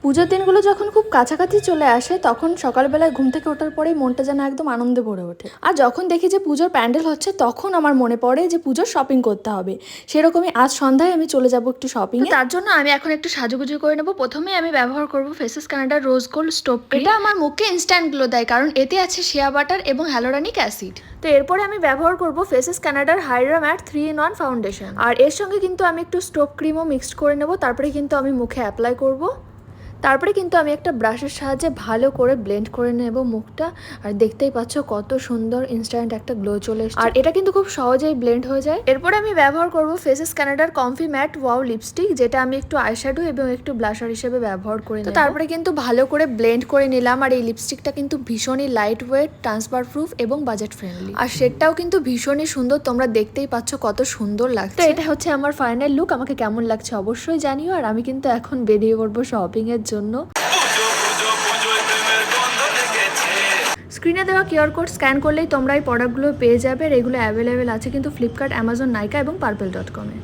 পুজোর দিনগুলো যখন খুব কাছাকাছি চলে আসে তখন সকালবেলায় ঘুম থেকে ওঠার পরেই মনটা যেন একদম আনন্দে ভরে ওঠে। আর যখন দেখি যে পুজোর প্যান্ডেল হচ্ছে তখন আমার মনে পড়ে যে পুজোর শপিং করতে হবে। সেরকমই আজ সন্ধ্যায় আমি চলে যাব একটু শপিং। তার জন্য আমি এখন একটু সাজুগুজু করে নেবো। প্রথমে আমি ব্যবহার করব ফেসেস কানাডার রোজ গোল্ড স্টোভ ক্রিম। এটা আমার মুখে ইনস্ট্যান্ট গ্লো দেয় কারণ এতে আছে শিয়া বাটার এবং হ্যালোরানিক অ্যাসিড। তো এরপরে আমি ব্যবহার করব ফেসেস কানাডার হাইড্রা ম্যাট 3-in-1 ফাউন্ডেশন। আর এর সঙ্গে কিন্তু আমি একটু স্টোভ ক্রিমও মিক্সড করে নেব। তারপরে কিন্তু আমি মুখে অ্যাপ্লাই করব। তারপরে কিন্তু আমি একটা ব্রাশের সাহায্যে ভালো করে ব্লেন্ড করে নেব মুখটা। আর দেখতেই পাচ্ছ কত সুন্দর ইনস্ট্যান্ট একটা গ্লো চলে এসেছে। আর এটা কিন্তু খুব সহজেই ব্লেন্ড হয়ে যায়। এরপরে আমি ব্যবহার করব ফেসেস কানাডার কমফি ম্যাট ওয়াও লিপস্টিক, যেটা আমি একটু আইশ্যাডো এবং একটু ব্লাশার হিসেবে ব্যবহার করে নেব। তারপরে কিন্তু ভালো করে ব্লেন্ড করে নিলাম। আর এই লিপস্টিকটা কিন্তু ভীষণই লাইট ওয়েট, ট্রান্সফার প্রুফ এবং বাজেট ফ্রেন্ডলি। আর শেডটাও কিন্তু ভীষণই সুন্দর, তোমরা দেখতেই পাচ্ছ কত সুন্দর লাগছে। তো এটা হচ্ছে আমার ফাইনাল লুক। আমাকে কেমন লাগছে অবশ্যই জানিও। আর আমি কিন্তু এখন বেরিয়ে পড়বো শপিং এর জন্য। স্ক্রিনে দেওয়া কিউআর কোড স্ক্যান করলেই তোমরা এই প্রোডাক্টগুলো পেয়ে যাবে। আর এগুলো অ্যাভেলেবেল আছে কিন্তু ফ্লিপকার্ট, অ্যামাজন, নাইকা এবং পার্পেল.com-এ।